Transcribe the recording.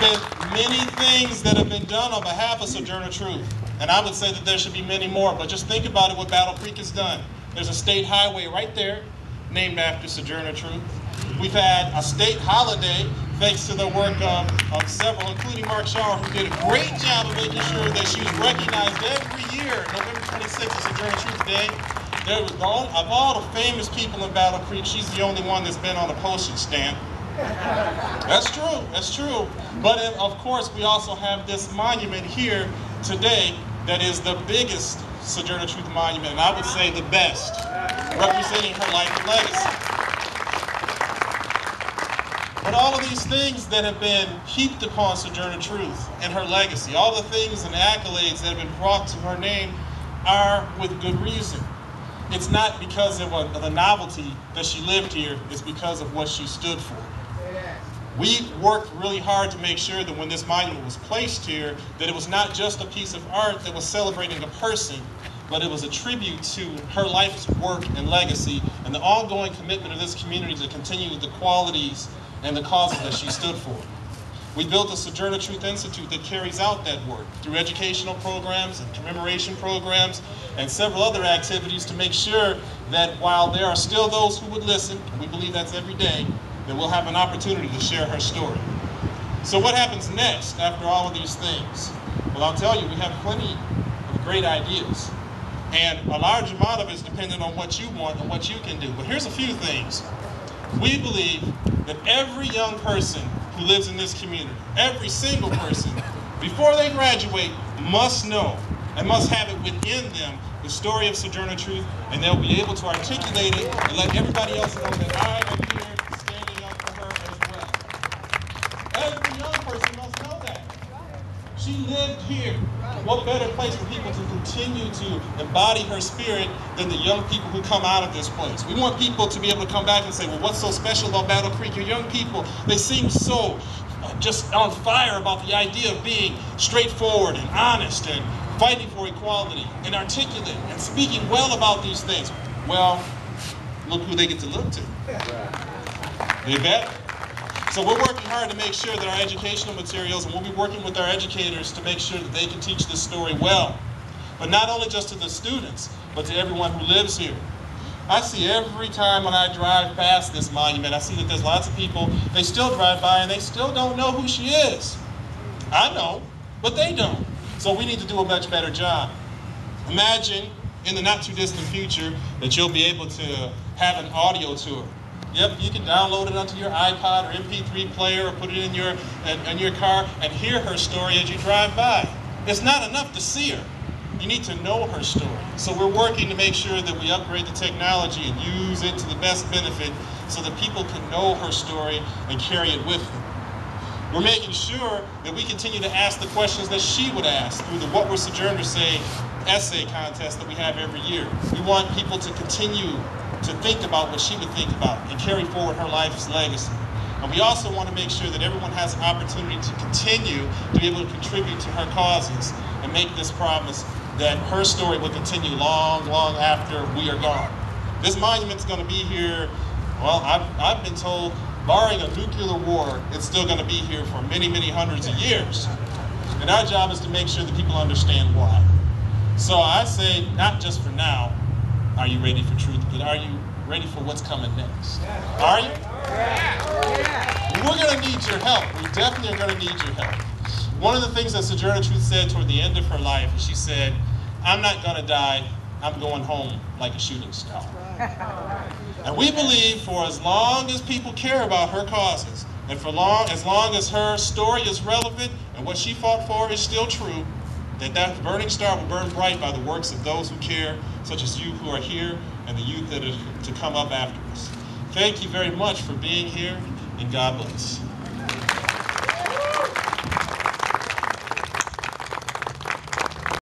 been many things that have been done on behalf of Sojourner Truth, and I would say that there should be many more, but just think about it, what Battle Creek has done. There's a state highway right there named after Sojourner Truth. We've had a state holiday thanks to the work of several, including Mark Schauer, who did a great job of making sure that she was recognized every year. November 26th is Sojourner Truth Day. Of all the famous people in Battle Creek, she's the only one that's been on a postage stamp. That's true, that's true. But of course, we also have this monument here today that is the biggest Sojourner Truth monument, and I would say the best, representing her life and legacy. But all of these things that have been heaped upon Sojourner Truth and her legacy, all the things and accolades that have been brought to her name are with good reason. It's not because of the novelty that she lived here, it's because of what she stood for. We worked really hard to make sure that when this monument was placed here, that it was not just a piece of art that was celebrating a person, but it was a tribute to her life's work and legacy and the ongoing commitment of this community to continue the qualities and the causes that she stood for. We built a Sojourner Truth Institute that carries out that work through educational programs and commemoration programs and several other activities to make sure that while there are still those who would listen, and we believe that's every day, that we'll have an opportunity to share her story. So what happens next after all of these things? Well, I'll tell you, we have plenty of great ideas. And a large amount of it is dependent on what you want and what you can do. But here's a few things. We believe that every young person who lives in this community, every single person, before they graduate, must know and must have it within them the story of Sojourner Truth, and they'll be able to articulate it and let everybody else know that I am here standing up for her as well. Every young person must know that. She lived here. What better place for people to continue to embody her spirit than the young people who come out of this place? We want people to be able to come back and say, well, what's so special about Battle Creek? Your young people, they seem so just on fire about the idea of being straightforward and honest and fighting for equality and articulate and speaking well about these things. Well, look who they get to look to. They bet. So we're working hard to make sure that our educational materials, and we'll be working with our educators to make sure that they can teach this story well. But not only just to the students, but to everyone who lives here. I see every time when I drive past this monument, I see that there's lots of people, they still drive by and they still don't know who she is. I know, but they don't. So we need to do a much better job. Imagine in the not too distant future that you'll be able to have an audio tour. Yep, you can download it onto your iPod or MP3 player or put it in your car and hear her story as you drive by. It's not enough to see her. You need to know her story. So we're working to make sure that we upgrade the technology and use it to the best benefit so that people can know her story and carry it with them. We're making sure that we continue to ask the questions that she would ask through the What Would Sojourner Say essay contest that we have every year. We want people to continue to think about what she would think about and carry forward her life's legacy. And we also want to make sure that everyone has an opportunity to continue to be able to contribute to her causes and make this promise that her story will continue long, long after we are gone. This monument's going to be here, well, I've been told, barring a nuclear war, it's still going to be here for many, many hundreds of years. And our job is to make sure that people understand why. So I say, not just for now, are you ready for truth, but are you ready for what's coming next? Are you? We're going to need your help. We definitely are going to need your help. One of the things that Sojourner Truth said toward the end of her life is she said, I'm not going to die, I'm going home like a shooting star. And we believe for as long as people care about her causes, and for as long as her story is relevant and what she fought for is still true, that burning star will burn bright by the works of those who care, such as you who are here and the youth that are to come up after us. Thank you very much for being here, and God bless.